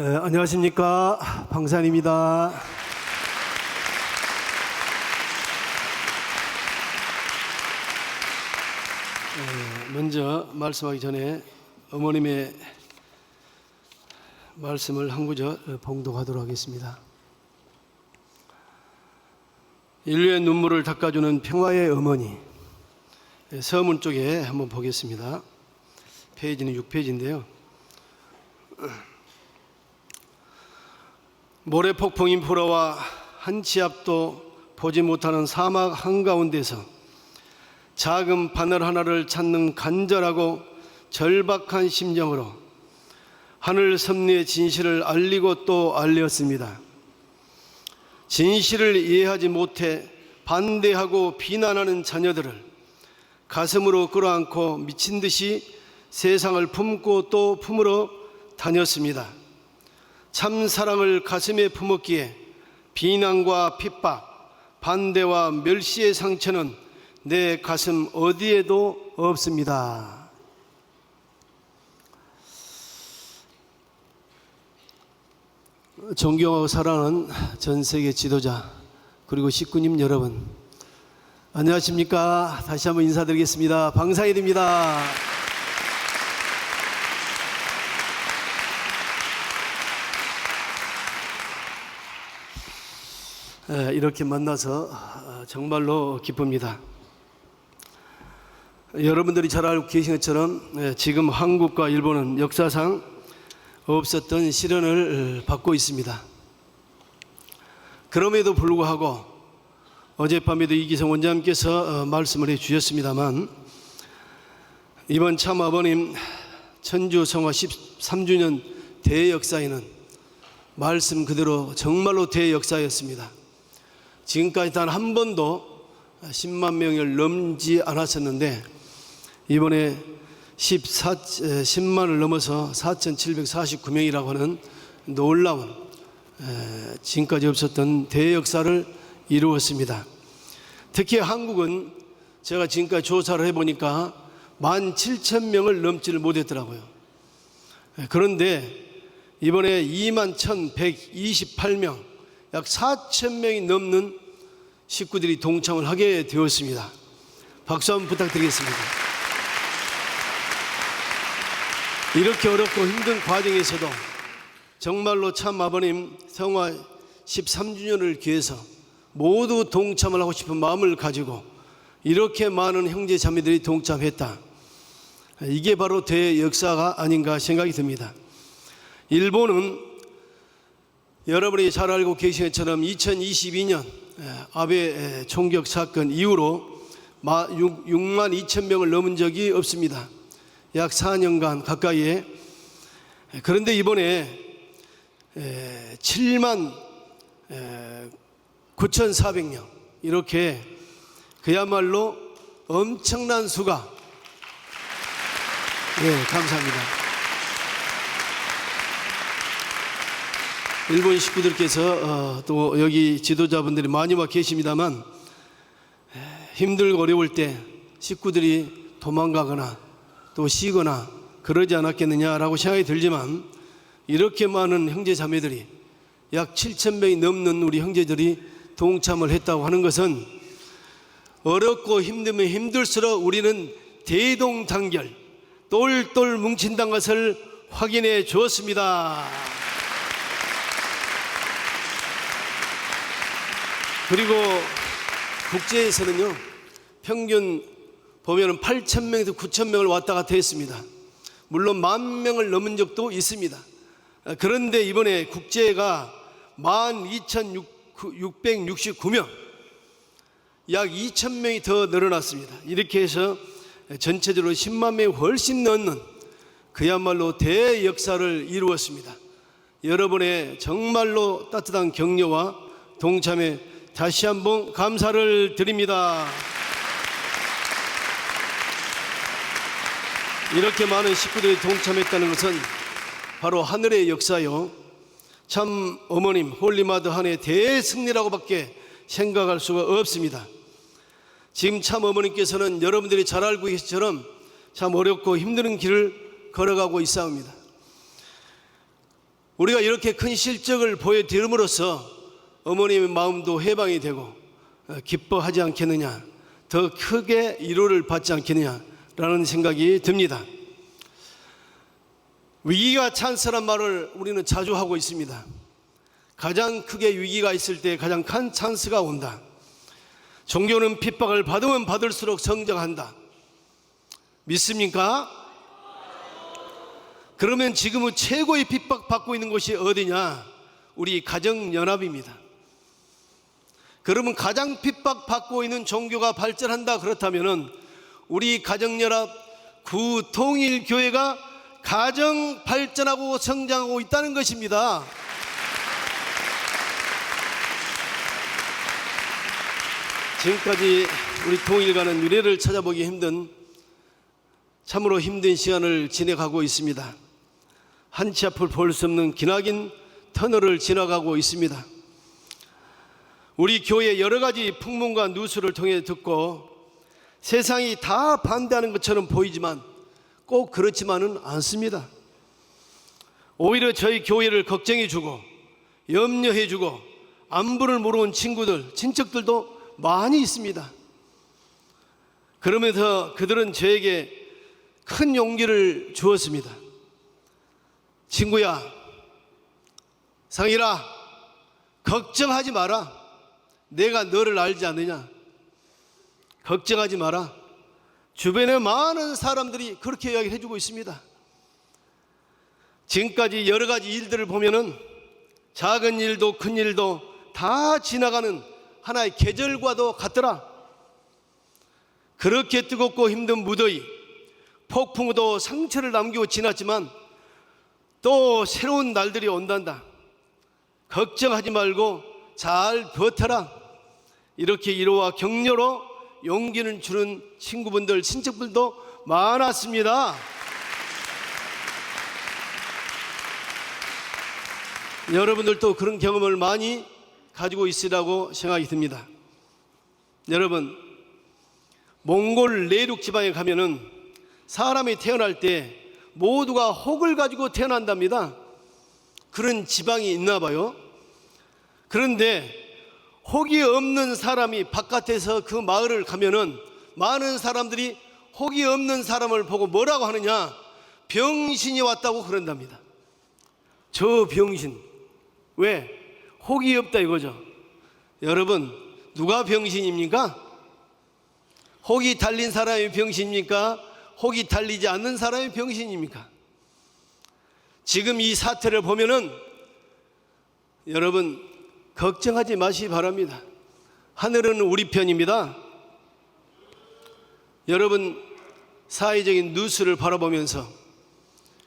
안녕하십니까, 방산입니다. 먼저 말씀하기 전에 어머님의 말씀을 한 구절 봉독하도록 하겠습니다. 인류의 눈물을 닦아주는 평화의 어머니, 서문 쪽에 한번 보겠습니다. 페이지는 6페이지인데요. 모래폭풍이 불어와 한 치 앞도 보지 못하는 사막 한가운데서 작은 바늘 하나를 찾는 간절하고 절박한 심정으로 하늘 섭리의 진실을 알리고 또 알렸습니다. 진실을 이해하지 못해 반대하고 비난하는 자녀들을 가슴으로 끌어안고 미친 듯이 세상을 품고 또 품으러 다녔습니다. 참 사랑을 가슴에 품었기에 비난과 핍박, 반대와 멸시의 상처는 내 가슴 어디에도 없습니다. 존경하고 사랑하는 전 세계 지도자 그리고 식구님 여러분, 안녕하십니까? 다시 한번 인사드리겠습니다. 방상일입니다. 이렇게 만나서 정말로 기쁩니다. 여러분들이 잘 알고 계신 것처럼 지금 한국과 일본은 역사상 없었던 시련을 받고 있습니다. 그럼에도 불구하고 어젯밤에도 이기성 원장님께서 말씀을 해주셨습니다만, 이번 참 아버님 천주 성화 13주년 대역사에는 말씀 그대로 정말로 대역사였습니다. 지금까지 단 한 번도 10만 명을 넘지 않았었는데 이번에 10만을 넘어서 4,749명이라고 하는 놀라운 지금까지 없었던 대역사를 이루었습니다. 특히 한국은 제가 지금까지 조사를 해보니까 17,000명을 넘지를 못했더라고요. 그런데 이번에 21,128명, 약 4,000명이 넘는 식구들이 동참을 하게 되었습니다. 박수 한번 부탁드리겠습니다. 이렇게 어렵고 힘든 과정에서도 정말로 참 아버님 성화 13주년을 기해서 모두 동참을 하고 싶은 마음을 가지고 이렇게 많은 형제 자매들이 동참했다. 이게 바로 대역사가 아닌가 생각이 듭니다. 일본은 여러분이 잘 알고 계신 것처럼 2022년 아베 총격 사건 이후로 6만 2천 명을 넘은 적이 없습니다. 약 4년간 가까이에. 그런데 이번에 7만 9,400명, 이렇게 그야말로 엄청난 수가, 감사합니다. 일본 식구들께서 또 여기 지도자분들이 많이 와 계십니다만, 힘들고 어려울 때 식구들이 도망가거나 또 쉬거나 그러지 않았겠느냐라고 생각이 들지만, 이렇게 많은 형제 자매들이 약 7,000명이 넘는 우리 형제들이 동참을 했다고 하는 것은 어렵고 힘들면 힘들수록 우리는 대동단결, 똘똘 뭉친다는 것을 확인해 주었습니다. 그리고 국제에서는요, 평균 보면 8,000명에서 9,000명을 왔다 갔다 했습니다. 물론 10,000명을 넘은 적도 있습니다. 그런데 이번에 국제가 12,669명, 약 2,000명이 더 늘어났습니다. 이렇게 해서 전체적으로 10만 명이 훨씬 넘는 그야말로 대역사를 이루었습니다. 여러분의 정말로 따뜻한 격려와 동참에 다시 한번 감사를 드립니다. 이렇게 많은 식구들이 동참했다는 것은 바로 하늘의 역사요, 참 어머님 홀리마더 한의 대승리라고밖에 생각할 수가 없습니다. 지금 참 어머님께서는 여러분들이 잘 알고 계시처럼 참 어렵고 힘든 길을 걸어가고 있사옵니다. 우리가 이렇게 큰 실적을 보여드림으로써 어머님의 마음도 해방이 되고 기뻐하지 않겠느냐, 더 크게 위로를 받지 않겠느냐라는 생각이 듭니다. 위기가 찬스란 말을 우리는 자주 하고 있습니다. 가장 크게 위기가 있을 때 가장 큰 찬스가 온다. 종교는 핍박을 받으면 받을수록 성장한다. 믿습니까? 그러면 지금은 최고의 핍박받고 있는 곳이 어디냐? 우리 가정연합입니다. 그러면 가장 핍박받고 있는 종교가 발전한다 그렇다면 우리 가정연합 구통일교회가 가정 발전하고 성장하고 있다는 것입니다. 지금까지 우리 통일가는 유래를 찾아보기 힘든, 참으로 힘든 시간을 지내가고 있습니다. 한치 앞을 볼 수 없는 기나긴 터널을 지나가고 있습니다. 우리 교회 여러 가지 풍문과 누수를 통해 듣고 세상이 다 반대하는 것처럼 보이지만 꼭 그렇지만은 않습니다. 오히려 저희 교회를 걱정해주고 염려해주고 안부를 모르는 친구들, 친척들도 많이 있습니다. 그러면서 그들은 저에게 큰 용기를 주었습니다. 친구야, 상일아, 걱정하지 마라. 내가 너를 알지 않느냐? 걱정하지 마라. 주변에 많은 사람들이 그렇게 이야기를 해주고 있습니다. 지금까지 여러 가지 일들을 보면은 작은 일도 큰 일도 다 지나가는 하나의 계절과도 같더라. 그렇게 뜨겁고 힘든 무더위, 폭풍우도 상처를 남기고 지났지만 또 새로운 날들이 온단다. 걱정하지 말고 잘 버텨라. 이렇게 위로와 격려로 용기를 주는 친구분들, 친척들도 많았습니다. 여러분들도 그런 경험을 많이 가지고 있으라고 생각이 듭니다. 여러분, 몽골 내륙 지방에 가면은 사람이 태어날 때 모두가 혹을 가지고 태어난답니다. 그런 지방이 있나 봐요. 그런데 혹이 없는 사람이 바깥에서 그 마을을 가면은 많은 사람들이 혹이 없는 사람을 보고 뭐라고 하느냐? 병신이 왔다고 그런답니다. 저 병신. 왜? 혹이 없다 이거죠. 여러분, 누가 병신입니까? 혹이 달린 사람이 병신입니까? 혹이 달리지 않는 사람이 병신입니까? 지금 이 사태를 보면은 여러분, 걱정하지 마시기 바랍니다. 하늘은 우리 편입니다. 여러분, 사회적인 뉴스를 바라보면서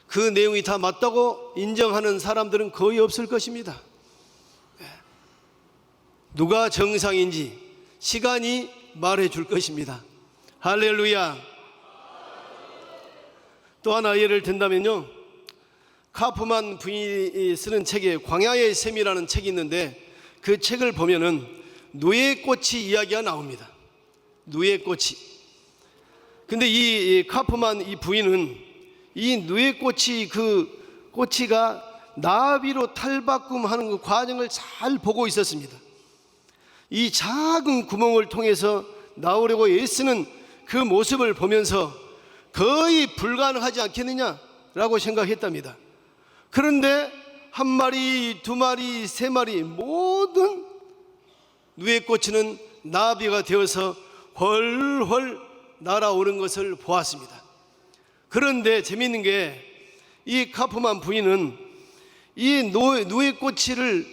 그 내용이 다 맞다고 인정하는 사람들은 거의 없을 것입니다. 누가 정상인지 시간이 말해 줄 것입니다. 할렐루야. 또 하나 예를 든다면요, 카프만 부인이 쓰는 책에 광야의 샘이라는 책이 있는데 그 책을 보면은 누에꽃이 이야기가 나옵니다. 누에꽃이. 근데 이 카프만 이 부인은 이 누에꽃이 그 꼬치가 나비로 탈바꿈하는 그 과정을 잘 보고 있었습니다. 이 작은 구멍을 통해서 나오려고 애쓰는 그 모습을 보면서 거의 불가능하지 않겠느냐라고 생각했답니다. 그런데 한 마리, 두 마리, 세 마리 모든 누에꽃은 나비가 되어서 훨훨 날아오는 것을 보았습니다. 그런데 재미있는 게 이 카프만 부인은 이 누에꽃을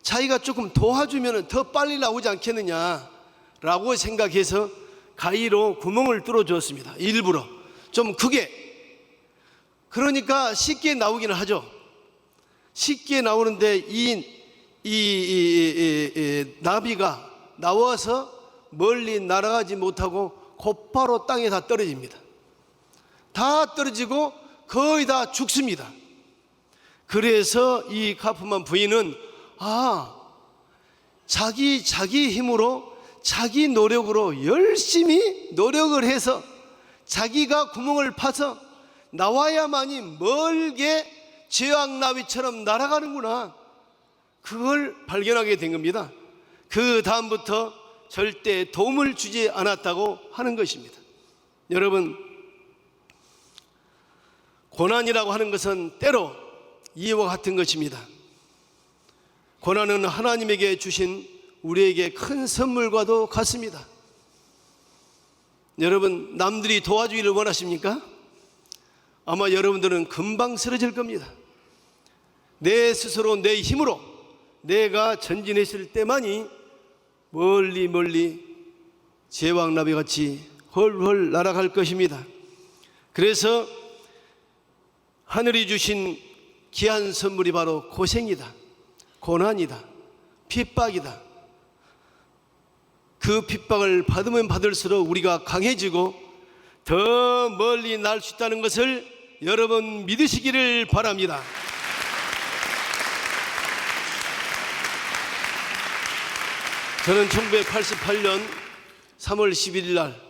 자기가 조금 도와주면 더 빨리 나오지 않겠느냐라고 생각해서 가위로 구멍을 뚫어 주었습니다. 일부러 좀 크게. 그러니까 쉽게 나오기는 하죠. 쉽게 나오는데 이 나비가 나와서 멀리 날아가지 못하고 곧바로 땅에 다 떨어집니다. 다 떨어지고 거의 다 죽습니다. 그래서 이 카프만 부인은 자기 힘으로 자기 노력으로 열심히 노력을 해서 자기가 구멍을 파서 나와야만이 멀게 제왕나비처럼 날아가는구나, 그걸 발견하게 된 겁니다. 그 다음부터 절대 도움을 주지 않았다고 하는 것입니다. 여러분, 고난이라고 하는 것은 때로 이와 같은 것입니다. 고난은 하나님에게 주신 우리에게 큰 선물과도 같습니다. 여러분, 남들이 도와주기를 원하십니까? 아마 여러분들은 금방 쓰러질 겁니다. 내 스스로 내 힘으로 내가 전진했을 때만이 멀리 멀리 제왕나비같이 헐헐 날아갈 것입니다. 그래서 하늘이 주신 귀한 선물이 바로 고생이다, 고난이다, 핍박이다. 그 핍박을 받으면 받을수록 우리가 강해지고 더 멀리 날 수 있다는 것을 여러분 믿으시기를 바랍니다. 저는 1988년 3월 11일 날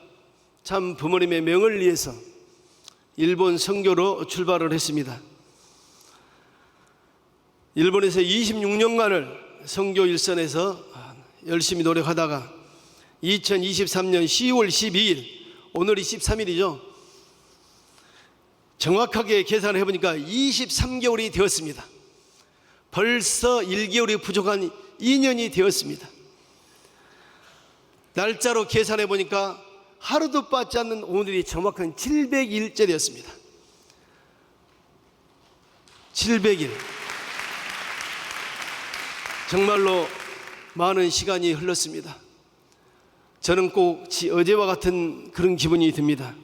참 부모님의 명을 위해서 일본 선교로 출발을 했습니다. 일본에서 26년간을 선교 일선에서 열심히 노력하다가 2023년 10월 12일, 오늘이 13일이죠. 정확하게 계산을 해보니까 23개월이 되었습니다. 벌써 1개월이 부족한 2년이 되었습니다. 날짜로 계산해 보니까 하루도 빠지 않는 오늘이 정확한 700일째 되었습니다. 700일. 정말로 많은 시간이 흘렀습니다. 저는 꼭 어제와 같은 그런 기분이 듭니다.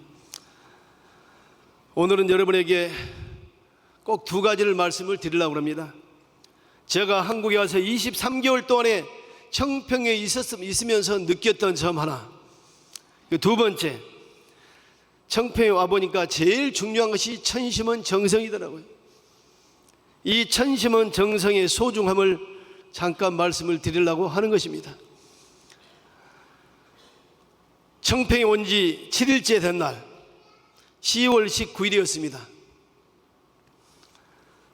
오늘은 여러분에게 꼭 두 가지를 말씀을 드리려고 합니다. 제가 한국에 와서 23개월 동안에 청평에 있으면서 느꼈던 점 하나, 두 번째, 청평에 와보니까 제일 중요한 것이 천심은 정성이더라고요. 이 천심은 정성의 소중함을 잠깐 말씀을 드리려고 하는 것입니다. 청평에 온 지 7일째 된 날 10월 19일이었습니다.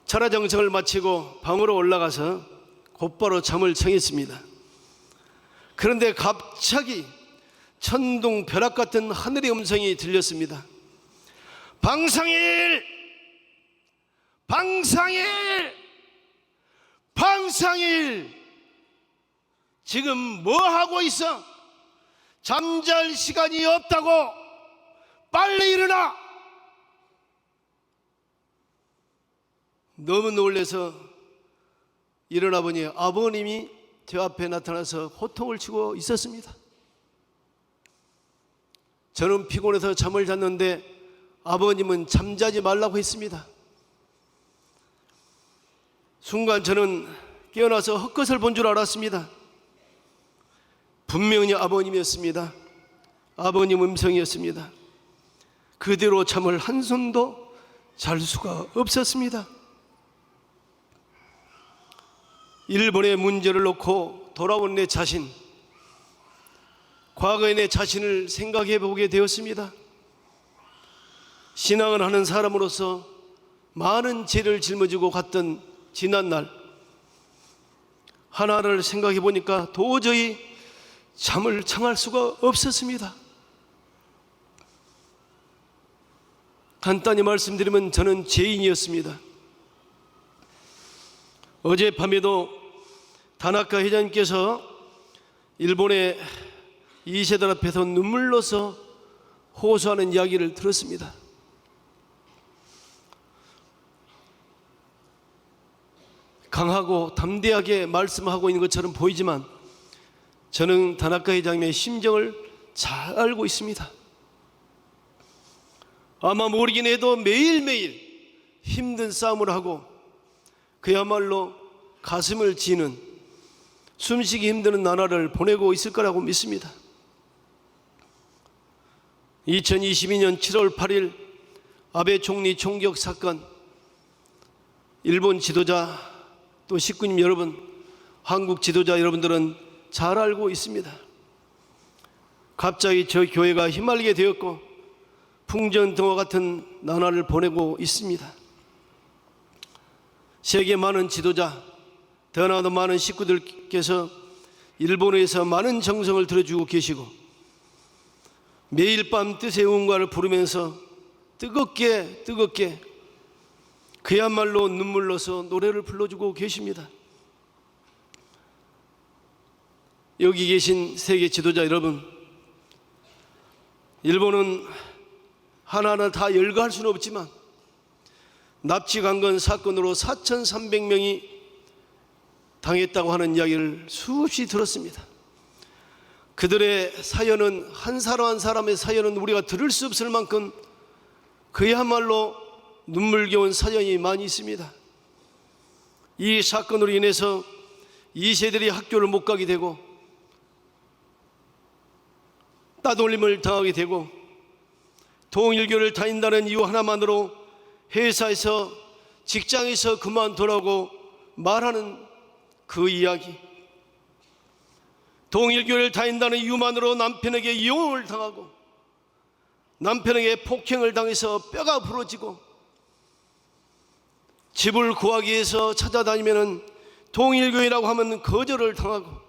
철야정성을 마치고 방으로 올라가서 곧바로 잠을 청했습니다. 그런데 갑자기 천둥 벼락 같은 하늘의 음성이 들렸습니다. 방상일! 방상일! 방상일! 지금 뭐 하고 있어? 잠잘 시간이 없다고! 빨리 일어나! 너무 놀라서 일어나 보니 아버님이 제 앞에 나타나서 호통을 치고 있었습니다. 저는 피곤해서 잠을 잤는데 아버님은 잠자지 말라고 했습니다. 순간 저는 깨어나서 헛것을 본 줄 알았습니다. 분명히 아버님이었습니다. 아버님 음성이었습니다. 그대로 잠을 한숨도 잘 수가 없었습니다. 일본의 문제를 놓고 돌아온 내 자신, 과거의 내 자신을 생각해 보게 되었습니다. 신앙을 하는 사람으로서 많은 죄를 짊어지고 갔던 지난날, 하나를 생각해 보니까 도저히 잠을 청할 수가 없었습니다. 간단히 말씀드리면 저는 죄인이었습니다. 어젯밤에도 다나카 회장님께서 일본의 이세돌 앞에서 눈물로서 호소하는 이야기를 들었습니다. 강하고 담대하게 말씀하고 있는 것처럼 보이지만 저는 다나카 회장님의 심정을 잘 알고 있습니다. 아마 모르긴 해도 매일매일 힘든 싸움을 하고 그야말로 가슴을 지는 숨쉬기 힘든 나날을 보내고 있을 거라고 믿습니다. 2022년 7월 8일 아베 총리 총격 사건, 일본 지도자 또 식구님 여러분, 한국 지도자 여러분들은 잘 알고 있습니다. 갑자기 저 교회가 휘말리게 되었고 풍전등화 같은 나날을 보내고 있습니다. 세계 많은 지도자, 더 나아도 많은 식구들께서 일본에서 많은 정성을 들여주고 계시고 매일 밤 뜻의 응원가를 부르면서 뜨겁게 그야말로 눈물로서 노래를 불러주고 계십니다. 여기 계신 세계 지도자 여러분, 일본은 하나하나 다 열거할 수는 없지만 납치 강간 사건으로 4,300명이 당했다고 하는 이야기를 수없이 들었습니다. 그들의 사연은, 한 사람 한 사람의 사연은 우리가 들을 수 없을 만큼 그야말로 눈물겨운 사연이 많이 있습니다. 이 사건으로 인해서 2세들이 학교를 못 가게 되고 따돌림을 당하게 되고 통일교를 다닌다는 이유 하나만으로 회사에서, 직장에서 그만두라고 말하는 그 이야기, 통일교를 다닌다는 이유만으로 남편에게 이혼을 당하고 남편에게 폭행을 당해서 뼈가 부러지고 집을 구하기 위해서 찾아다니면 통일교회라고 하면 거절을 당하고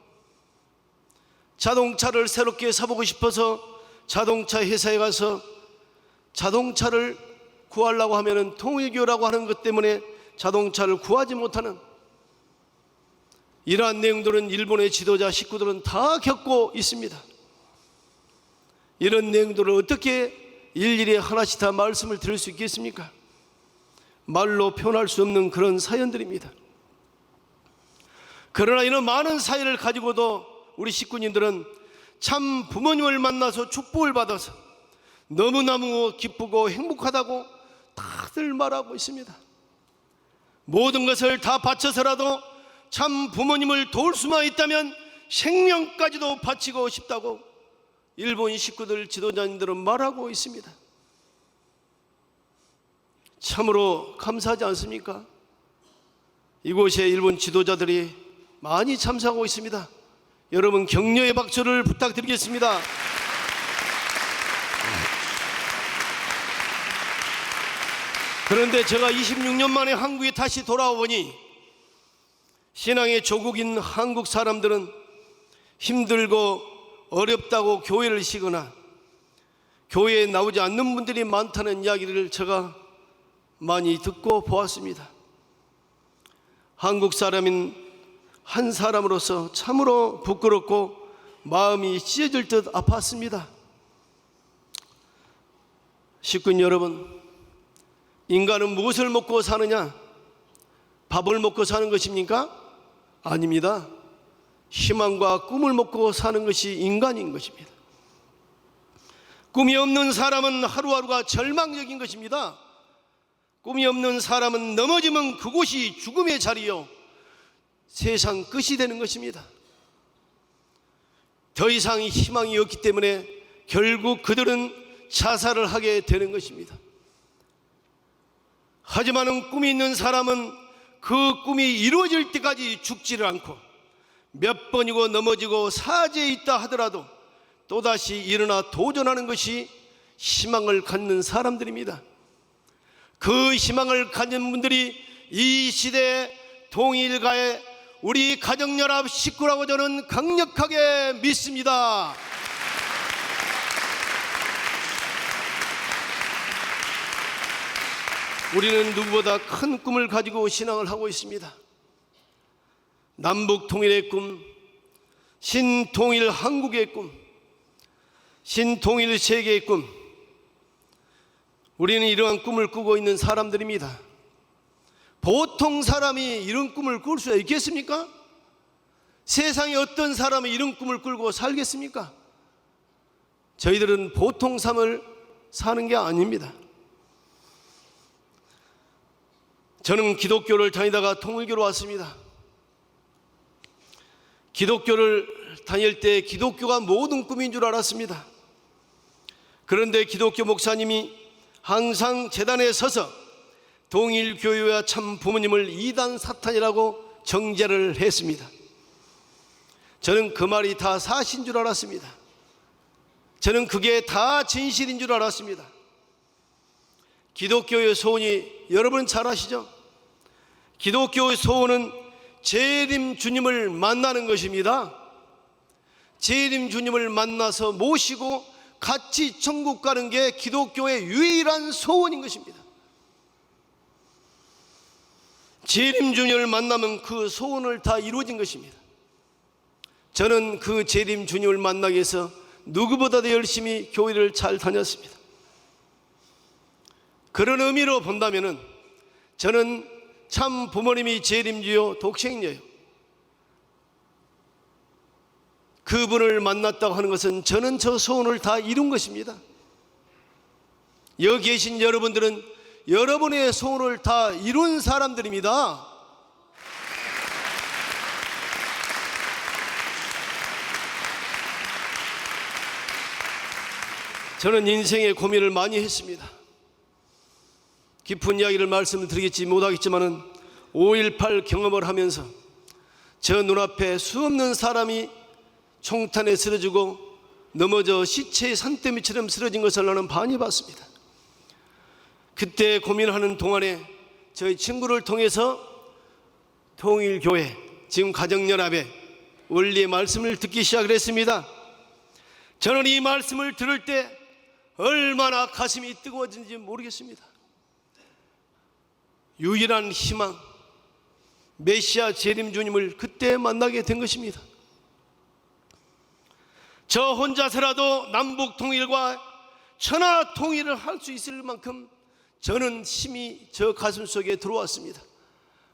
자동차를 새롭게 사보고 싶어서 자동차 회사에 가서 자동차를 구하려고 하면 통일교라고 하는 것 때문에 자동차를 구하지 못하는 이러한 내용들은 일본의 지도자 식구들은 다 겪고 있습니다. 이런 내용들을 어떻게 일일이 하나씩 다 말씀을 드릴 수 있겠습니까? 말로 표현할 수 없는 그런 사연들입니다. 그러나 이런 많은 사연을 가지고도 우리 식구님들은 참 부모님을 만나서 축복을 받아서 너무너무 기쁘고 행복하다고 다들 말하고 있습니다. 모든 것을 다 바쳐서라도 참 부모님을 도울 수만 있다면 생명까지도 바치고 싶다고 일본 식구들, 지도자님들은 말하고 있습니다. 참으로 감사하지 않습니까? 이곳에 일본 지도자들이 많이 참석하고 있습니다. 여러분 격려의 박수를 부탁드리겠습니다. 그런데 제가 26년 만에 한국에 다시 돌아와 보니 신앙의 조국인 한국 사람들은 힘들고 어렵다고 교회를 쉬거나 교회에 나오지 않는 분들이 많다는 이야기를 제가 많이 듣고 보았습니다. 한국 사람인 한 사람으로서 참으로 부끄럽고 마음이 찢어질 듯 아팠습니다. 식구인 여러분, 인간은 무엇을 먹고 사느냐? 밥을 먹고 사는 것입니까? 아닙니다. 희망과 꿈을 먹고 사는 것이 인간인 것입니다. 꿈이 없는 사람은 하루하루가 절망적인 것입니다. 꿈이 없는 사람은 넘어지면 그곳이 죽음의 자리요 세상 끝이 되는 것입니다. 더 이상 희망이 없기 때문에 결국 그들은 자살을 하게 되는 것입니다. 하지만 꿈이 있는 사람은 그 꿈이 이루어질 때까지 죽지를 않고 몇 번이고 넘어지고 사지에 있다 하더라도 또다시 일어나 도전하는 것이 희망을 갖는 사람들입니다. 그 희망을 가진 분들이 이 시대의 통일가의 우리 가정연합 식구라고 저는 강력하게 믿습니다. 우리는 누구보다 큰 꿈을 가지고 신앙을 하고 있습니다. 남북 통일의 꿈, 신통일 한국의 꿈, 신통일 세계의 꿈, 우리는 이러한 꿈을 꾸고 있는 사람들입니다. 보통 사람이 이런 꿈을 꿀 수 있겠습니까? 세상에 어떤 사람이 이런 꿈을 꿀고 살겠습니까? 저희들은 보통 삶을 사는 게 아닙니다. 저는 기독교를 다니다가 통일교로 왔습니다. 기독교를 다닐 때 기독교가 모든 꿈인 줄 알았습니다. 그런데 기독교 목사님이 항상 제단에 서서 통일교회와 참 부모님을 이단 사탄이라고 정죄를 했습니다. 저는 그 말이 다 사실인 줄 알았습니다. 저는 그게 다 진실인 줄 알았습니다. 기독교의 소원이 여러분 잘 아시죠? 기독교의 소원은 재림 주님을 만나는 것입니다. 재림 주님을 만나서 모시고 같이 천국 가는 게 기독교의 유일한 소원인 것입니다. 재림 주님을 만나면 그 소원을 다 이루어진 것입니다. 저는 그 재림 주님을 만나기 위해서 누구보다도 열심히 교회를 잘 다녔습니다. 그런 의미로 본다면 저는 참 부모님이 재림주요 독생녀요, 그분을 만났다고 하는 것은 저는 저 소원을 다 이룬 것입니다. 여기 계신 여러분들은 여러분의 소원을 다 이룬 사람들입니다. 저는 인생의 고민을 많이 했습니다. 깊은 이야기를 말씀을 드리겠지 못하겠지만은 5.18 경험을 하면서 저 눈앞에 수없는 사람이 총탄에 쓰러지고 넘어져 시체의 산더미처럼 쓰러진 것을 나는 많이 봤습니다. 그때 고민하는 동안에 저희 친구를 통해서 통일교회, 지금 가정연합의 원리의 말씀을 듣기 시작을 했습니다. 저는 이 말씀을 들을 때 얼마나 가슴이 뜨거워진지 모르겠습니다. 유일한 희망, 메시아 재림 주님을 그때 만나게 된 것입니다. 저 혼자서라도 남북 통일과 천하 통일을 할 수 있을 만큼 저는 힘이 저 가슴 속에 들어왔습니다.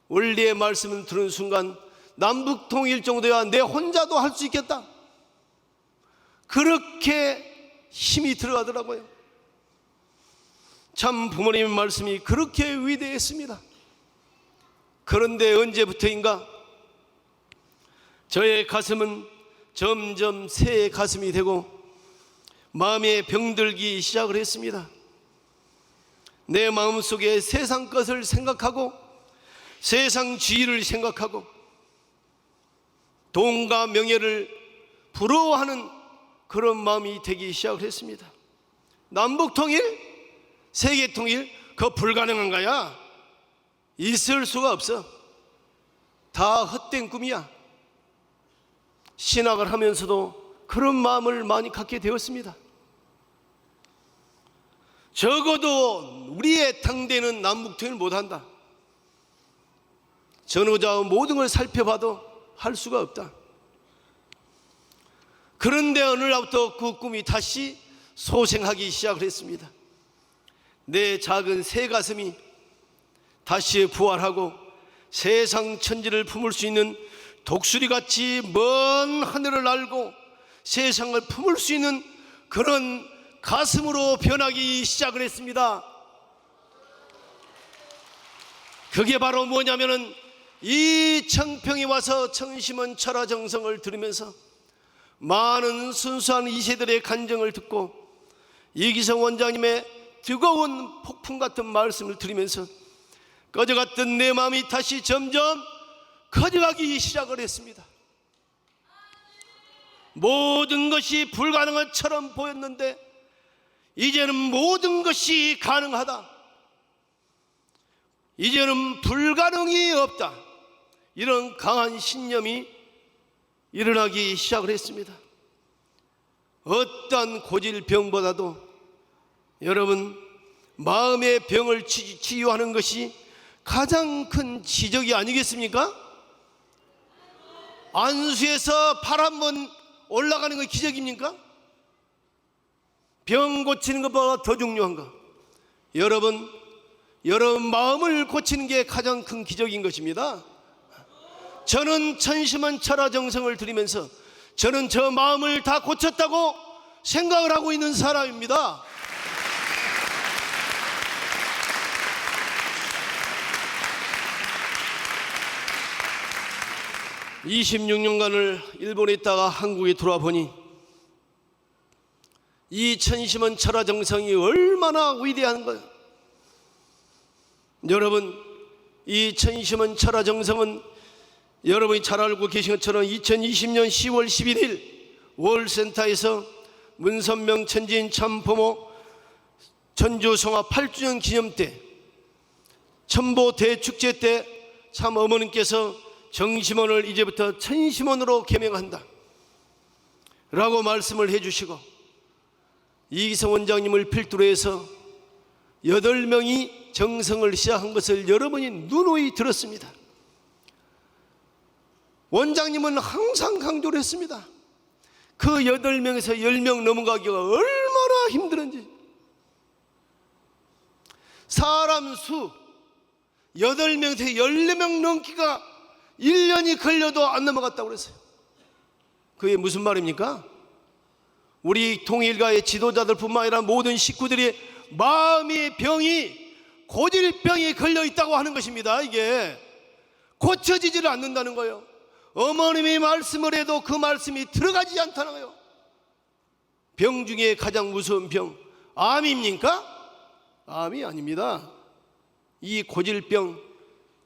원리의 말씀을 들은 순간 남북 통일 정도야 내 혼자도 할 수 있겠다, 그렇게 힘이 들어가더라고요. 참 부모님의 말씀이 그렇게 위대했습니다. 그런데 언제부터인가 저의 가슴은 점점 새의 가슴이 되고 마음에 병들기 시작을 했습니다. 내 마음속에 세상 것을 생각하고 세상 지위를 생각하고 돈과 명예를 부러워하는 그런 마음이 되기 시작을 했습니다. 남북통일, 세계통일, 그거 불가능한 거야. 있을 수가 없어. 다 헛된 꿈이야. 신학을 하면서도 그런 마음을 많이 갖게 되었습니다. 적어도 우리의 당대는 남북통일 못한다. 전후좌우 모든 걸 살펴봐도 할 수가 없다. 그런데 어느 날부터 그 꿈이 다시 소생하기 시작을 했습니다. 내 작은 새 가슴이 다시 부활하고 세상 천지를 품을 수 있는 독수리같이 먼 하늘을 날고 세상을 품을 수 있는 그런 가슴으로 변하기 시작을 했습니다. 그게 바로 뭐냐면은 이 청평에 와서 청심원 철화정성을 들으면서 많은 순수한 이세들의 간증을 듣고 이기성 원장님의 뜨거운 폭풍 같은 말씀을 들으면서 꺼져갔던 내 마음이 다시 점점 커져가기 시작을 했습니다. 모든 것이 불가능한 것처럼 보였는데 이제는 모든 것이 가능하다, 이제는 불가능이 없다, 이런 강한 신념이 일어나기 시작을 했습니다. 어떤 고질병보다도 여러분, 마음의 병을 치유하는 것이 가장 큰 지적이 아니겠습니까? 안수에서 발 한 번 올라가는 건 기적입니까? 병 고치는 것보다 더 중요한가? 여러분 마음을 고치는 게 가장 큰 기적인 것입니다. 저는 천심한 철화정성을 드리면서 저는 저 마음을 다 고쳤다고 생각을 하고 있는 사람입니다. (26년간을) 일본에 있다가 한국에 들어와 보니 이 천심원 철화정성이 얼마나 위대한 거예요. 여러분, 이 천심원 철화정성은 여러분이 잘 알고 계신 것처럼 2020년 10월 11일 월센터에서 문선명 천지인 참부모 전주성화 8주년 기념 때 첨보 대축제 때 참 어머님께서 정심원을 이제부터 천심원으로 개명한다 라고 말씀을 해주시고, 이기성 원장님을 필두로 해서 8명이 정성을 시작한 것을 여러분이 누누이 들었습니다. 원장님은 항상 강조를 했습니다. 그 8명에서 10명 넘어가기가 얼마나 힘들은지. 사람 수 8명에서 14명 넘기가 1년이 걸려도 안 넘어갔다고 그랬어요. 그게 무슨 말입니까? 우리 통일가의 지도자들뿐만 아니라 모든 식구들이 마음의 병이 고질병이 걸려 있다고 하는 것입니다. 이게 고쳐지지를 않는다는 거예요. 어머님이 말씀을 해도 그 말씀이 들어가지 않다는 거예요. 병 중에 가장 무서운 병, 암입니까? 암이 아닙니다. 이 고질병,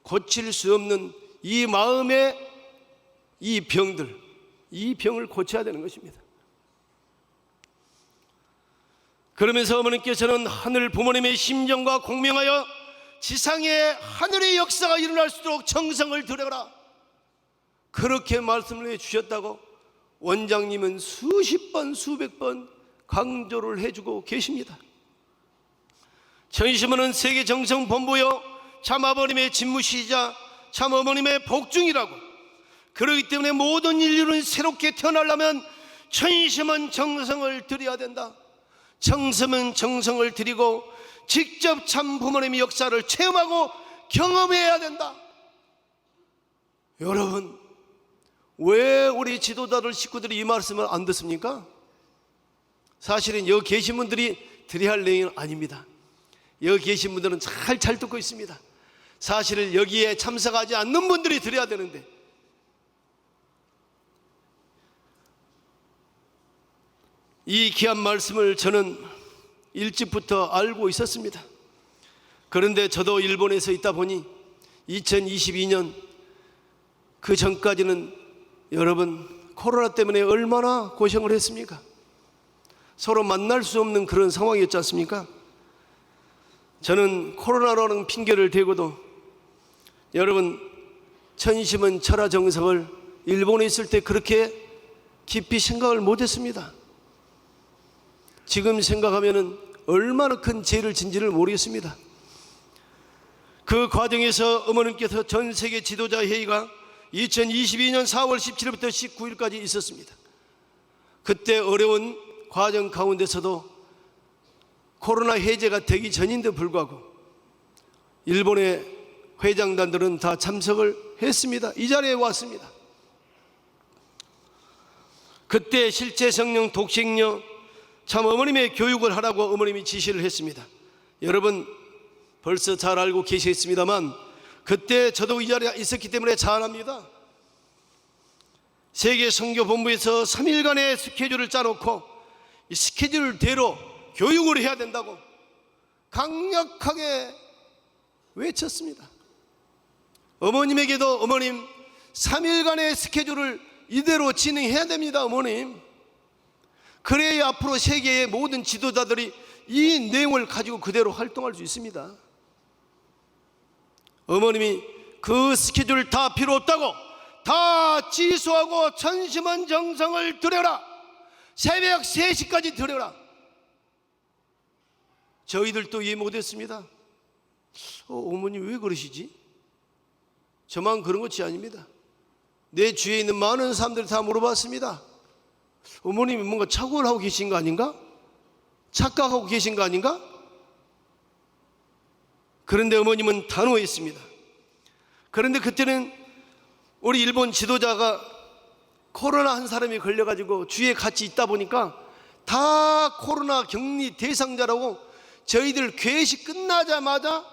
고칠 수 없는 이 마음의 이 병들, 이 병을 고쳐야 되는 것입니다. 그러면서 어머님께서는 하늘 부모님의 심정과 공명하여 지상에 하늘의 역사가 일어날 수 있도록 정성을 들여라, 그렇게 말씀을 해주셨다고 원장님은 수십 번 수백 번 강조를 해주고 계십니다. 천심원은 세계 정성본부여 참 아버님의 집무시이자 참 어머님의 복중이라고, 그렇기 때문에 모든 인류는 새롭게 태어나려면 천심원 정성을 드려야 된다. 정성은 정성을 드리고 직접 참 부모님의 역사를 체험하고 경험해야 된다. 여러분, 왜 우리 지도자들 식구들이 이 말씀을 안 듣습니까? 사실은 여기 계신 분들이 드려야 할 내용은 아닙니다. 여기 계신 분들은 잘 듣고 있습니다. 사실은 여기에 참석하지 않는 분들이 드려야 되는데, 이 귀한 말씀을 저는 일찍부터 알고 있었습니다. 그런데 저도 일본에서 있다 보니 2022년 그 전까지는 여러분 코로나 때문에 얼마나 고생을 했습니까? 서로 만날 수 없는 그런 상황이었지 않습니까? 저는 코로나라는 핑계를 대고도 여러분 천심은 철화정성을 일본에 있을 때 그렇게 깊이 생각을 못했습니다. 지금 생각하면 얼마나 큰 죄를 진지를 모르겠습니다. 그 과정에서 어머님께서 전 세계 지도자 회의가 2022년 4월 17일부터 19일까지 있었습니다. 그때 어려운 과정 가운데서도 코로나 해제가 되기 전인데 불구하고 일본의 회장단들은 다 참석을 했습니다. 이 자리에 왔습니다. 그때 실제 성령 독생녀 참 어머님의 교육을 하라고 어머님이 지시를 했습니다. 여러분 벌써 잘 알고 계시겠습니다만 그때 저도 이 자리에 있었기 때문에 잘 압니다. 세계 선교본부에서 3일간의 스케줄을 짜놓고 이 스케줄대로 교육을 해야 된다고 강력하게 외쳤습니다. 어머님에게도 어머님 3일간의 스케줄을 이대로 진행해야 됩니다. 어머님, 그래야 앞으로 세계의 모든 지도자들이 이 내용을 가지고 그대로 활동할 수 있습니다. 어머님이 그 스케줄 다 필요 없다고 다 취소하고 천심원 정성을 드려라, 새벽 3시까지 드려라. 저희들도 이해 못했습니다. 어머니 왜 그러시지? 저만 그런 것이 아닙니다. 내 주위에 있는 많은 사람들이 다 물어봤습니다. 어머님이 뭔가 착오를 하고 계신 거 아닌가? 착각하고 계신 거 아닌가? 그런데 어머님은 단호했습니다. 그런데 그때는 우리 일본 지도자가 코로나 한 사람이 걸려가지고 주위에 같이 있다 보니까 다 코로나 격리 대상자라고 저희들 괴식 끝나자마자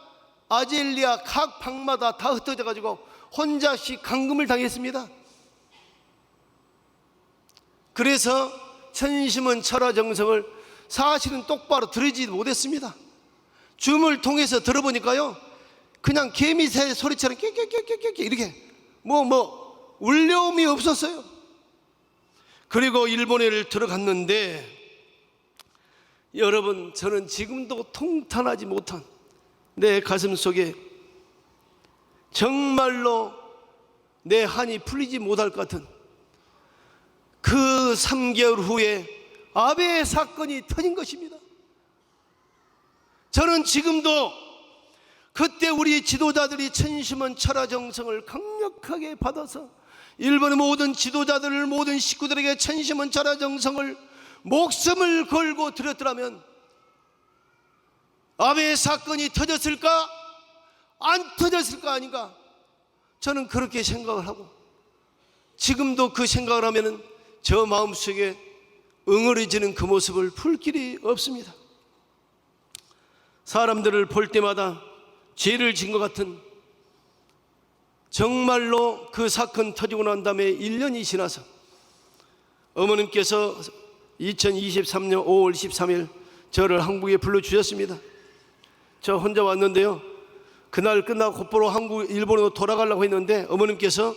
아젤리아 각 방마다 다 흩어져가지고 혼자씩 감금을 당했습니다. 그래서 천심은 철화정성을 사실은 똑바로 들으지도 못했습니다. 줌을 통해서 들어보니까요, 그냥 개미새 소리처럼 깨깨깨깨깨 이렇게 울려움이 없었어요. 그리고 일본에를 들어갔는데 여러분, 저는 지금도 통탄하지 못한 내 가슴 속에 정말로 내 한이 풀리지 못할 것 같은 그 3개월 후에 아베 사건이 터진 것입니다. 저는 지금도 그때 우리 지도자들이 천심원 철화정성을 강력하게 받아서 일본의 모든 지도자들, 모든 식구들에게 천심원 철화정성을 목숨을 걸고 드렸더라면 아베 사건이 터졌을까? 안 터졌을까 아닌가? 저는 그렇게 생각을 하고, 지금도 그 생각을 하면은 저 마음속에 응어리지는 그 모습을 풀 길이 없습니다. 사람들을 볼 때마다 죄를 진 것 같은, 정말로 그 사건 터지고 난 다음에 1년이 지나서 어머님께서 2023년 5월 13일 저를 한국에 불러주셨습니다. 저 혼자 왔는데요, 그날 끝나고 곧바로 일본으로 돌아가려고 했는데 어머님께서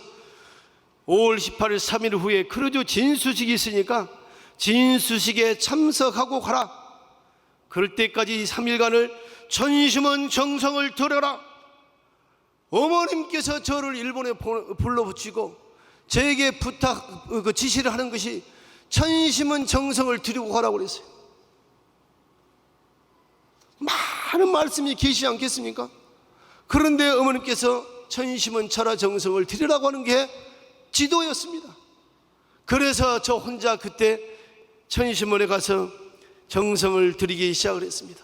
5월 18일 3일 후에 크루즈 진수식이 있으니까 진수식에 참석하고 가라. 그럴 때까지 3일간을 천심원 정성을 들여라. 어머님께서 저를 일본에 불러붙이고 저에게 지시를 하는 것이 천심원 정성을 들이고 가라고 그랬어요. 많은 말씀이 계시지 않겠습니까? 그런데 어머님께서 천심원 철화 정성을 드리라고 하는 게 지도였습니다. 그래서 저 혼자 그때 천심원에 가서 정성을 드리기 시작을 했습니다.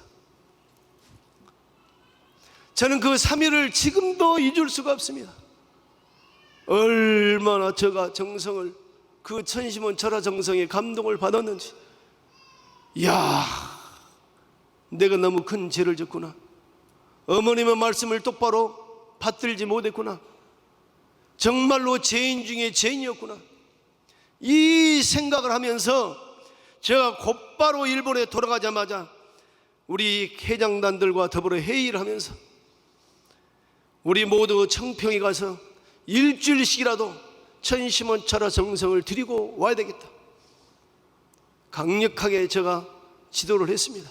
저는 그 3일을 지금도 잊을 수가 없습니다. 얼마나 제가 정성을, 그 천심원 철화 정성에 감동을 받았는지. 이야, 내가 너무 큰 죄를 졌구나. 어머님의 말씀을 똑바로 받들지 못했구나. 정말로 죄인 중에 죄인이었구나. 이 생각을 하면서 제가 곧바로 일본에 돌아가자마자 우리 회장단들과 더불어 회의를 하면서 우리 모두 청평에 가서 일주일씩이라도 천심원 철화 정성을 드리고 와야 되겠다. 강력하게 제가 지도를 했습니다.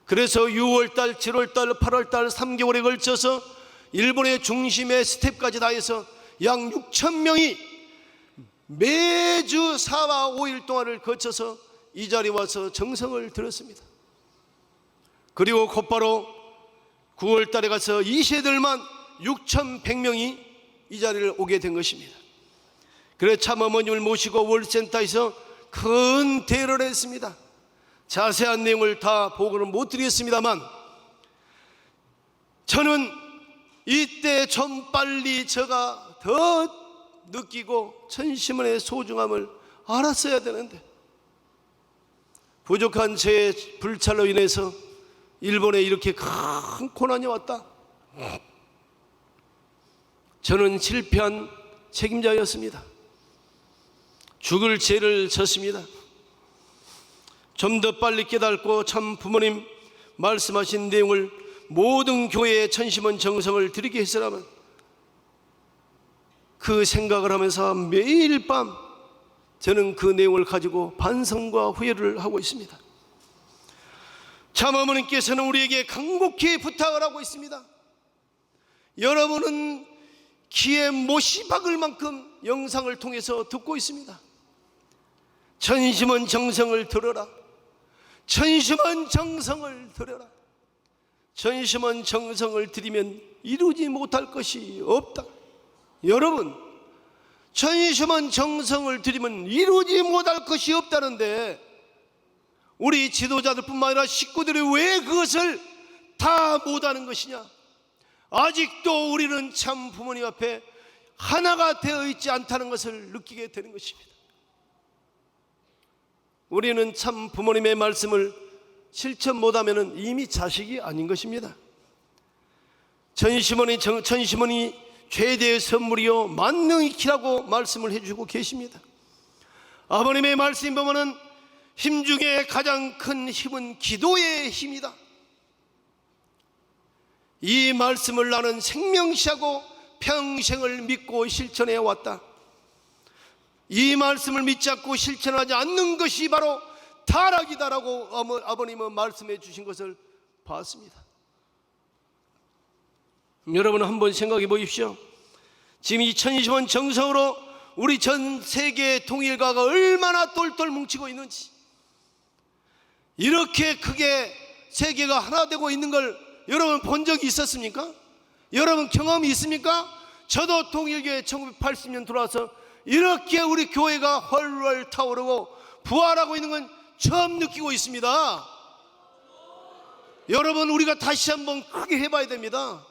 그래서 6월달, 7월달, 8월달 3개월에 걸쳐서 일본의 중심의 스텝까지 다 해서 약 6,000명이 매주 4와 5일 동안을 거쳐서 이 자리에 와서 정성을 들었습니다. 그리고 곧바로 9월달에 가서 2세들만 6,100명이 이 자리를 오게 된 것입니다. 그래서 참어머님을 모시고 월센터에서 큰 대회를 했습니다. 자세한 내용을 다 보고는 못 드리겠습니다만, 저는 이때 좀 빨리 제가 더 느끼고 천심원의 소중함을 알았어야 되는데, 부족한 제 불찰로 인해서 일본에 이렇게 큰 고난이 왔다. 저는 실패한 책임자였습니다. 죽을 죄를 졌습니다. 좀 더 빨리 깨닫고 참 부모님 말씀하신 내용을 모든 교회의 천심원 정성을 드리게 했으라면, 그 생각을 하면서 매일 밤 저는 그 내용을 가지고 반성과 후회를 하고 있습니다. 참 어머님께서는 우리에게 간곡히 부탁을 하고 있습니다. 여러분은 귀에 못이 박을 만큼 영상을 통해서 듣고 있습니다. 천심원 정성을 들어라. 천심원 정성을 드려라. 천심원 정성을 드리면 이루지 못할 것이 없다. 여러분, 천심원 정성을 드리면 이루지 못할 것이 없다는데 우리 지도자들뿐만 아니라 식구들이 왜 그것을 다 못하는 것이냐? 아직도 우리는 참 부모님 앞에 하나가 되어 있지 않다는 것을 느끼게 되는 것입니다. 우리는 참 부모님의 말씀을 실천 못하면 이미 자식이 아닌 것입니다. 천심원이 최대의 선물이요 만능이 키라고 말씀을 해주고 계십니다. 아버님의 말씀 보면은 힘 중에 가장 큰 힘은 기도의 힘이다. 이 말씀을 나는 생명시하고 평생을 믿고 실천해 왔다. 이 말씀을 믿지 않고 실천하지 않는 것이 바로 타락이다라고 아버님은 말씀해 주신 것을 봤습니다. 여러분 한번 생각해 보십시오. 지금 2020년 정성으로 우리 전 세계 통일가가 얼마나 똘똘 뭉치고 있는지, 이렇게 크게 세계가 하나 되고 있는 걸 여러분 본 적이 있었습니까? 여러분 경험이 있습니까? 저도 통일교회 1980년 들어와서 이렇게 우리 교회가 훨훨 타오르고 부활하고 있는 건 처음 느끼고 있습니다. 여러분, 우리가 다시 한번 크게 해봐야 됩니다.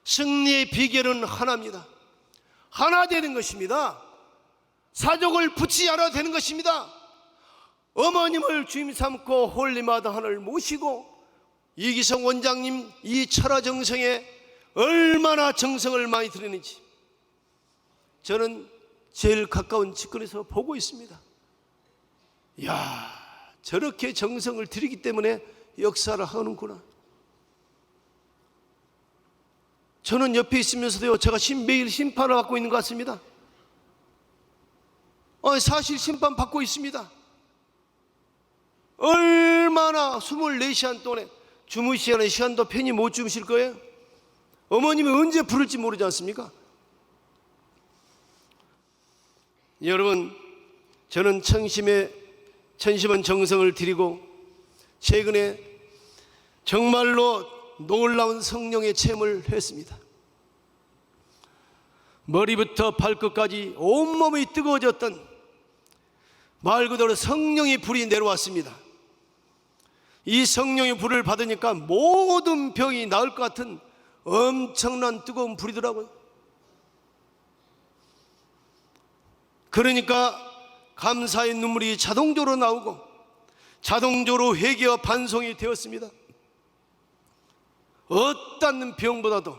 승리의 비결은 하나입니다. 하나 되는 것입니다. 사족을 붙이지 않아도 되는 것입니다. 어머님을 주임 삼고 홀리마다 하나를 모시고 이기성 원장님 이 철화 정성에 얼마나 정성을 많이 들이는지 저는 제일 가까운 측근에서 보고 있습니다. 이야, 저렇게 정성을 들이기 때문에 역사를 하는구나. 저는 옆에 있으면서도요, 제가 매일 심판을 받고 있는 것 같습니다. 사실 심판 받고 있습니다. 얼마나 24시간 동안에 주무시는 시간도 편히 못 주무실 거예요. 어머님이 언제 부를지 모르지 않습니까? 여러분, 저는 천심한 정성을 드리고 최근에 정말로 놀라운 성령의 체험을 했습니다. 머리부터 발끝까지 온몸이 뜨거워졌던, 말 그대로 성령의 불이 내려왔습니다. 이 성령의 불을 받으니까 모든 병이 나을 것 같은 엄청난 뜨거운 불이더라고요. 그러니까 감사의 눈물이 자동적으로 나오고 자동적으로 회개와 반송이 되었습니다. 어떤 병보다도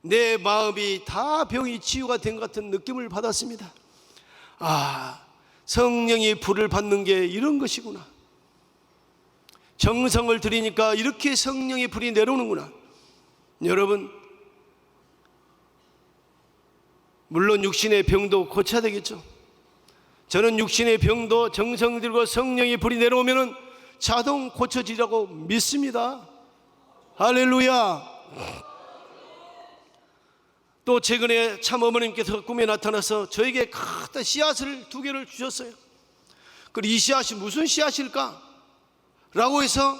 내 마음이 다 병이 치유가 된 것 같은 느낌을 받았습니다. 아, 성령의 불을 받는 게 이런 것이구나. 정성을 들이니까 이렇게 성령의 불이 내려오는구나. 여러분, 물론 육신의 병도 고쳐야 되겠죠. 저는 육신의 병도 정성 들고 성령의 불이 내려오면 자동 고쳐지라고 믿습니다. 할렐루야. 또 최근에 참 어머님께서 꿈에 나타나서 저에게 큰 씨앗을 2개를 주셨어요. 그리고 이 씨앗이 무슨 씨앗일까? 라고 해서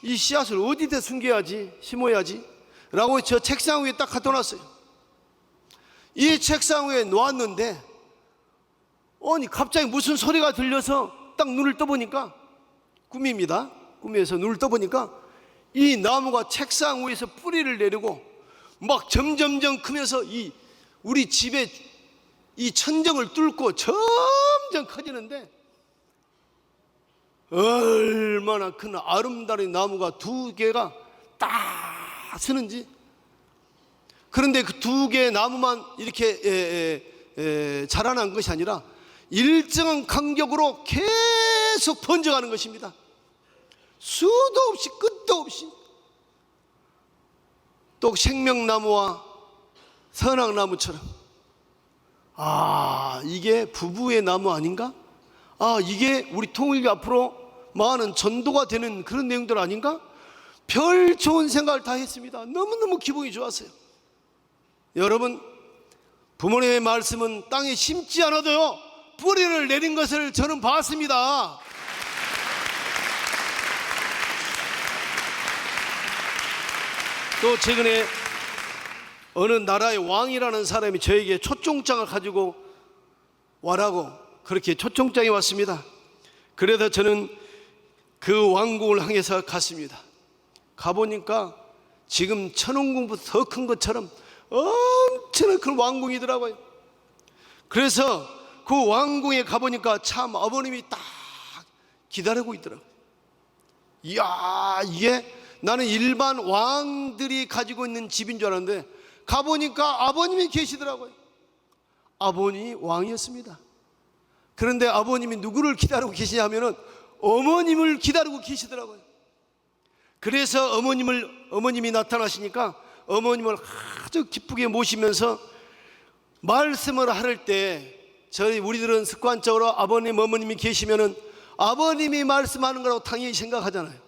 이 씨앗을 어디다 숨겨야지, 심어야지 라고 저 책상 위에 딱 갖다 놨어요. 이 책상 위에 놓았는데 아니 갑자기 무슨 소리가 들려서 딱 눈을 떠보니까, 꿈입니다. 꿈에서 눈을 떠보니까 이 나무가 책상 위에서 뿌리를 내리고 막 점점점 크면서 이 우리 집에 이 천정을 뚫고 점점 커지는데, 얼마나 큰 아름다운 나무가 2개가 딱 서는지. 그런데 그 2개의 나무만 이렇게 자라난 것이 아니라 일정한 간격으로 계속 번져가는 것입니다. 수도 없이 끝도 없이. 또 생명나무와 선악나무처럼, 아, 이게 부부의 나무 아닌가? 아, 이게 우리 통일교 앞으로 많은 전도가 되는 그런 내용들 아닌가? 별 좋은 생각을 다 했습니다. 너무너무 기분이 좋았어요. 여러분, 부모님의 말씀은 땅에 심지 않아도요 뿌리를 내린 것을 저는 봤습니다. 또 최근에 어느 나라의 왕이라는 사람이 저에게 초청장을 가지고 와라고 그렇게 초청장이 왔습니다. 그래서 저는 그 왕궁을 향해서 갔습니다. 가보니까 지금 천왕궁보다 더 큰 것처럼 엄청난 큰 왕궁이더라고요. 그래서 그 왕궁에 가보니까 참 아버님이 딱 기다리고 있더라고요. 이야, 이게 나는 일반 왕들이 가지고 있는 집인 줄 알았는데 가보니까 아버님이 계시더라고요. 아버님이 왕이었습니다. 그런데 아버님이 누구를 기다리고 계시냐면은 어머님을 기다리고 계시더라고요. 그래서 어머님이 나타나시니까 어머님을 아주 기쁘게 모시면서 말씀을 할 때 우리들은 습관적으로 아버님, 어머님이 계시면은 아버님이 말씀하는 거라고 당연히 생각하잖아요.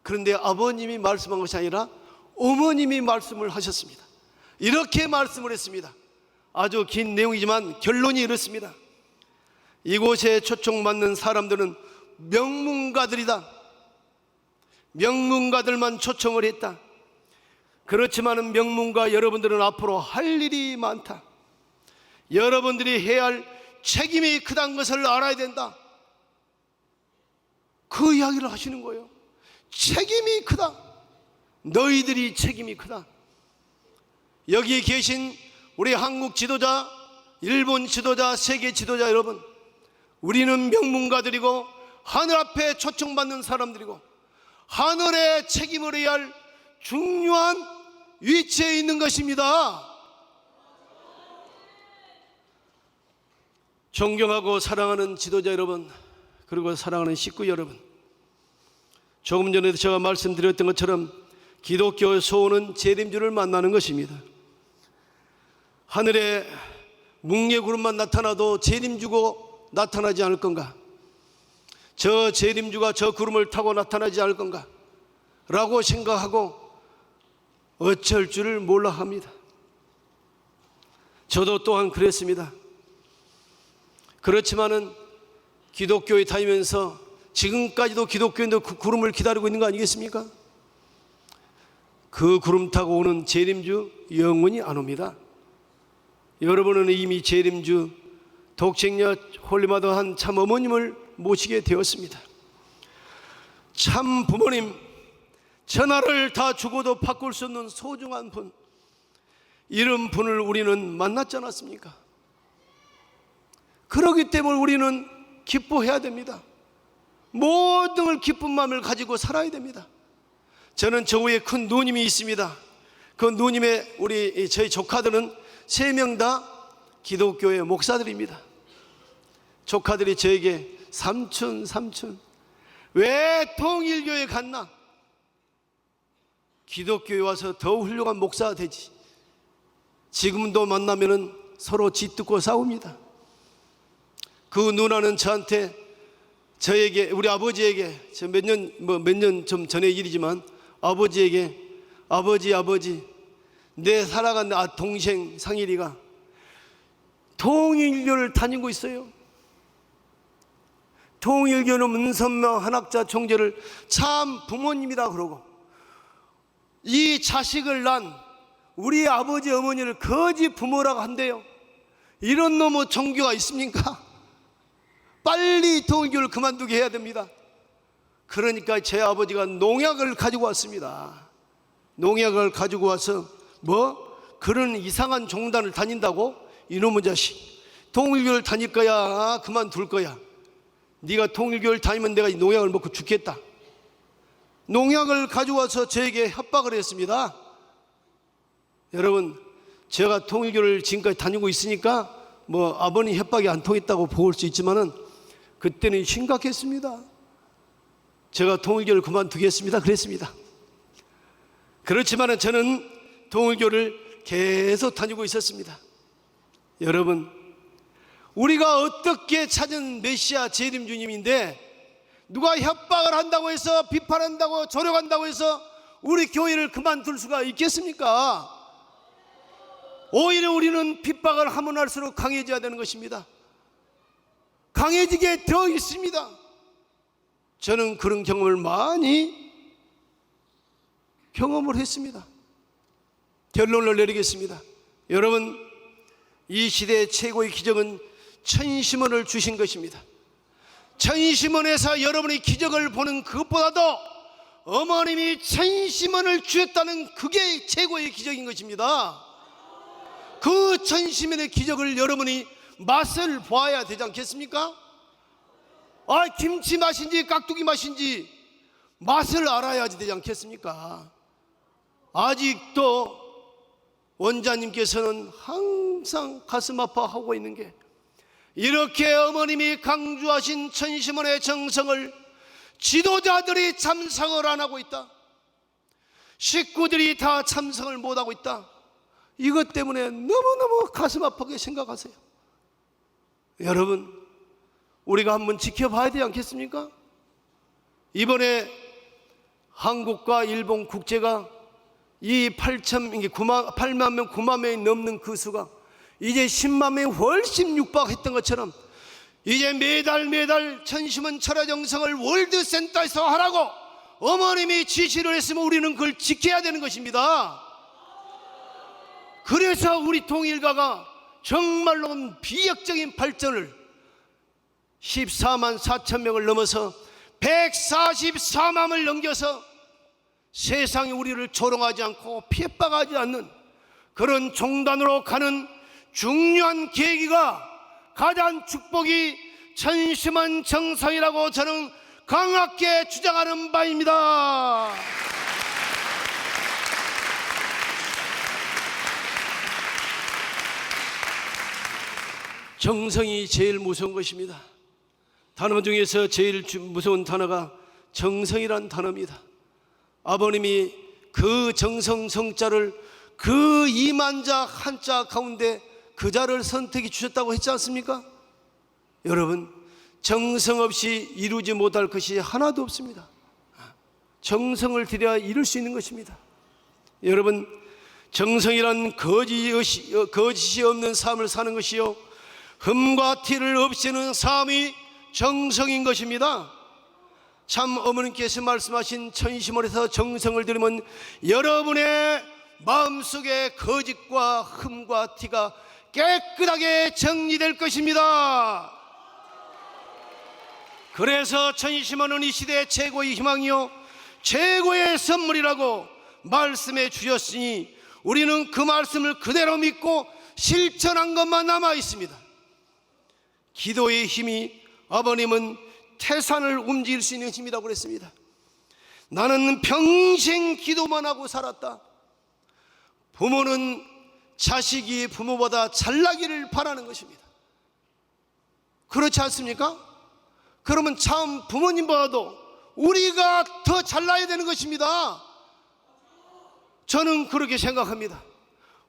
그런데 아버님이 말씀한 것이 아니라 어머님이 말씀을 하셨습니다. 이렇게 말씀을 했습니다. 아주 긴 내용이지만 결론이 이렇습니다. 이곳에 초청받는 사람들은 명문가들이다. 명문가들만 초청을 했다. 그렇지만 명문가 여러분들은 앞으로 할 일이 많다. 여러분들이 해야 할 책임이 크다는 것을 알아야 된다. 그 이야기를 하시는 거예요. 책임이 크다. 너희들이 책임이 크다. 여기 계신 우리 한국 지도자, 일본 지도자, 세계 지도자 여러분, 우리는 명문가들이고 하늘 앞에 초청받는 사람들이고 하늘의 책임을 해야 할 중요한 위치에 있는 것입니다. 존경하고 사랑하는 지도자 여러분, 그리고 사랑하는 식구 여러분, 조금 전에 제가 말씀드렸던 것처럼 기독교의 소원은 재림주를 만나는 것입니다. 하늘에 뭉게구름만 나타나도 재림주고 나타나지 않을 건가? 저 재림주가 저 구름을 타고 나타나지 않을 건가? 라고 생각하고 어쩔 줄을 몰라 합니다. 저도 또한 그랬습니다. 그렇지만은 기독교에 다니면서 지금까지도 기독교인들 그 구름을 기다리고 있는 거 아니겠습니까? 그 구름 타고 오는 재림주 영원히 안 옵니다. 여러분은 이미 재림주 독생녀 홀리마더 한 참 어머님을 모시게 되었습니다. 참 부모님, 전하를 다 주고도 바꿀 수 없는 소중한 분, 이런 분을 우리는 만났지 않았습니까? 그렇기 때문에 우리는 기뻐해야 됩니다. 모든 걸 기쁜 마음을 가지고 살아야 됩니다. 저는 저 위에 큰 누님이 있습니다. 그 누님의 저희 조카들은 3명 다 기독교의 목사들입니다. 조카들이 저에게 삼촌 왜 통일교에 갔나? 기독교에 와서 더 훌륭한 목사가 되지. 지금도 만나면은 서로 짓듣고 싸웁니다. 그 누나는 저에게 우리 아버지에게 몇 년 좀 전의 일이지만 아버지에게 아버지 내 살아간 동생 상일이가 통일교를 다니고 있어요. 통일교는 문선명 한학자 총재를 참 부모님이라 그러고 이 자식을 난 우리 아버지 어머니를 거지 부모라고 한대요. 이런 놈의 종교가 있습니까? 빨리 통일교를 그만두게 해야 됩니다. 그러니까 제 아버지가 농약을 가지고 왔습니다. 농약을 가지고 와서 그런 이상한 종단을 다닌다고? 이놈의 자식, 통일교를 다닐 거야 그만둘 거야? 네가 통일교를 다니면 내가 이 농약을 먹고 죽겠다. 농약을 가져와서 저에게 협박을 했습니다. 여러분, 제가 통일교를 지금까지 다니고 있으니까 아버님 협박이 안 통했다고 볼 수 있지만은 그때는 심각했습니다. 제가 통일교를 그만두겠습니다 그랬습니다. 그렇지만은 저는 통일교를 계속 다니고 있었습니다. 여러분, 우리가 어떻게 찾은 메시아 재림주님인데 누가 협박을 한다고 해서, 비판한다고, 조력한다고 해서 우리 교회를 그만둘 수가 있겠습니까? 오히려 우리는 핍박을 하면 할수록 강해져야 되는 것입니다. 강해지게 되어 있습니다. 저는 그런 경험을 많이 경험을 했습니다. 결론을 내리겠습니다. 여러분, 이 시대의 최고의 기적은 천심원을 주신 것입니다. 천심원에서 여러분이 기적을 보는 그것보다도 어머님이 천심원을 주셨다는 그게 최고의 기적인 것입니다. 그 천심원의 기적을 여러분이 맛을 보아야 되지 않겠습니까? 김치 맛인지 깍두기 맛인지 맛을 알아야지 되지 않겠습니까? 아직도 원자님께서는 항상 가슴 아파하고 있는 게, 이렇게 어머님이 강조하신 천심원의 정성을 지도자들이 참석을 안 하고 있다. 식구들이 다 참석을 못하고 있다. 이것 때문에 너무너무 가슴 아프게 생각하세요. 여러분, 우리가 한번 지켜봐야 되지 않겠습니까? 이번에 한국과 일본 국제가 이 8만 명, 9만 명이 넘는 그 수가 이제 10만 명이 훨씬 육박했던 것처럼 이제 매달 천심원 철야정성을 월드센터에서 하라고 어머님이 지시를 했으면 우리는 그걸 지켜야 되는 것입니다. 그래서 우리 통일가가 정말로 비약적인 발전을 14만 4천 명을 넘어서 144만을 넘겨서 세상이 우리를 조롱하지 않고 핍박하지 않는 그런 종단으로 가는 중요한 계기가 가장 축복이 천심원 정성이라고 저는 강하게 주장하는 바입니다. 정성이 제일 무서운 것입니다. 단어 중에서 제일 무서운 단어가 정성이란 단어입니다. 아버님이 그 정성 성자를 그 2만자 한자 가운데 그 자를 선택해 주셨다고 했지 않습니까? 여러분, 정성 없이 이루지 못할 것이 하나도 없습니다. 정성을 들여야 이룰 수 있는 것입니다. 여러분, 정성이란 거짓이 없는 삶을 사는 것이요 흠과 티를 없애는 삶이 정성인 것입니다. 참 어머님께서 말씀하신 천심원에서 정성을 들으면 여러분의 마음속에 거짓과 흠과 티가 깨끗하게 정리될 것입니다. 그래서 천심원은 이 시대의 최고의 희망이요 최고의 선물이라고 말씀해 주셨으니 우리는 그 말씀을 그대로 믿고 실천한 것만 남아 있습니다. 기도의 힘이 아버님은 태산을 움직일 수 있는 힘이라고 그랬습니다. 나는 평생 기도만 하고 살았다. 부모는 자식이 부모보다 잘나기를 바라는 것입니다. 그렇지 않습니까? 그러면 참 부모님보다도 우리가 더 잘나야 되는 것입니다. 저는 그렇게 생각합니다.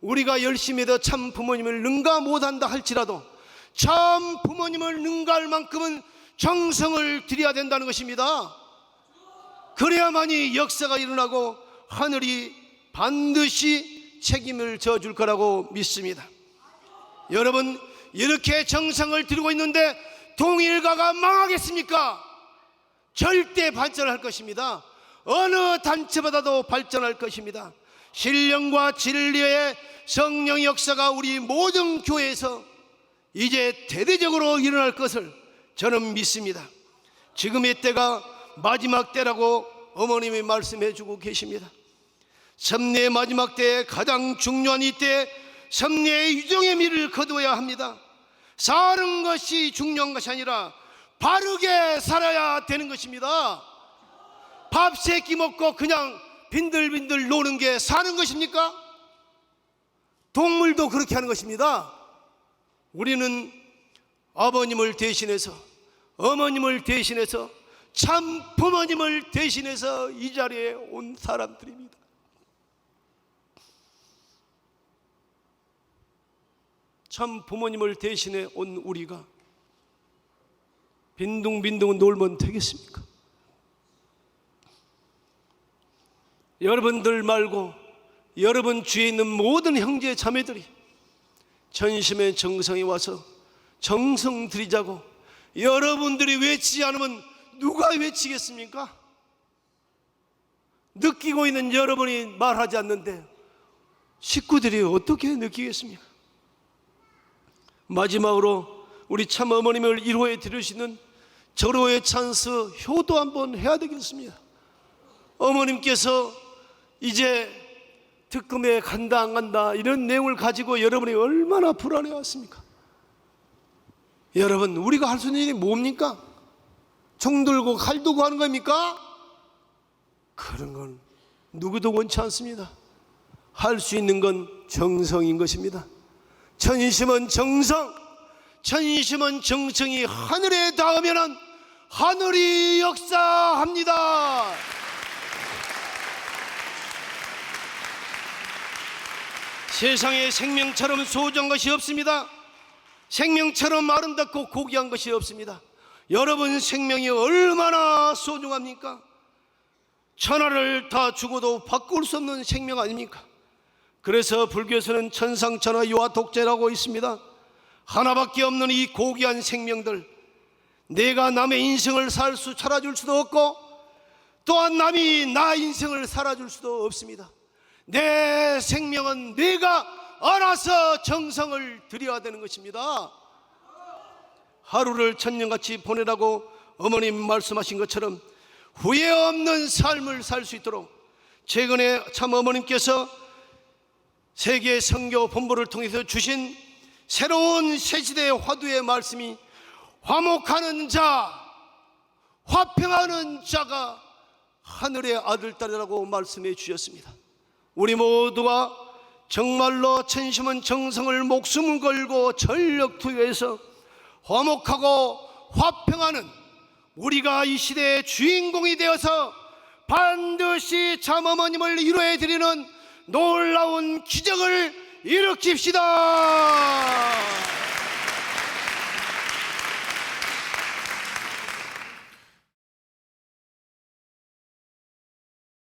우리가 열심히 해도 참 부모님을 능가 못한다 할지라도 참 부모님을 능가할 만큼은 정성을 들여야 된다는 것입니다. 그래야만이 역사가 일어나고 하늘이 반드시 책임을 져줄 거라고 믿습니다. 여러분, 이렇게 정성을 들고 있는데 통일가가 망하겠습니까? 절대 발전할 것입니다. 어느 단체보다도 발전할 것입니다. 신령과 진리의 성령 역사가 우리 모든 교회에서 이제 대대적으로 일어날 것을 저는 믿습니다. 지금의 때가 마지막 때라고 어머님이 말씀해 주고 계십니다. 섭리의 마지막 때에 가장 중요한 이때 섭리의 유정의 미를 거두어야 합니다. 사는 것이 중요한 것이 아니라 바르게 살아야 되는 것입니다. 밥 세 끼 먹고 그냥 빈들빈들 노는 게 사는 것입니까? 동물도 그렇게 하는 것입니다. 우리는 아버님을 대신해서 어머님을 대신해서 참 부모님을 대신해서 이 자리에 온 사람들입니다. 참 부모님을 대신해 온 우리가 빈둥빈둥 놀면 되겠습니까? 여러분들 말고 여러분 주위에 있는 모든 형제 자매들이 전심의 정성에 와서 정성 드리자고 여러분들이 외치지 않으면 누가 외치겠습니까? 느끼고 있는 여러분이 말하지 않는데 식구들이 어떻게 느끼겠습니까? 마지막으로 우리 참 어머님을 1호에 드릴 수 있는 절호의 찬스 효도 한번 해야 되겠습니다. 어머님께서 이제 특검에 간다 안 간다 이런 내용을 가지고 여러분이 얼마나 불안해 왔습니까? 여러분, 우리가 할 수 있는 일이 뭡니까? 총 들고 칼 들고 하는 겁니까? 그런 건 누구도 원치 않습니다. 할 수 있는 건 정성인 것입니다. 천심원 정성, 천심원 정성이 하늘에 닿으면 하늘이 역사합니다. 세상에 생명처럼 소중한 것이 없습니다. 생명처럼 아름답고 고귀한 것이 없습니다. 여러분 생명이 얼마나 소중합니까? 천하를 다 죽어도 바꿀 수 없는 생명 아닙니까? 그래서 불교에서는 천상천하 유아독재라고 있습니다. 하나밖에 없는 이 고귀한 생명들, 내가 남의 인생을 살아줄 수도 없고 또한 남이 나 인생을 살아줄 수도 없습니다. 내 생명은 내가 알아서 정성을 들여야 되는 것입니다. 하루를 천년같이 보내라고 어머님 말씀하신 것처럼 후회 없는 삶을 살 수 있도록 최근에 참 어머님께서 세계 선교 본부를 통해서 주신 새로운 새시대의 화두의 말씀이 화목하는 자, 화평하는 자가 하늘의 아들딸이라고 말씀해 주셨습니다. 우리 모두가 정말로 천심은 정성을 목숨을 걸고 전력 투여해서 화목하고 화평하는 우리가 이 시대의 주인공이 되어서 반드시 참 어머님을 위로해 드리는 놀라운 기적을 일으킵시다.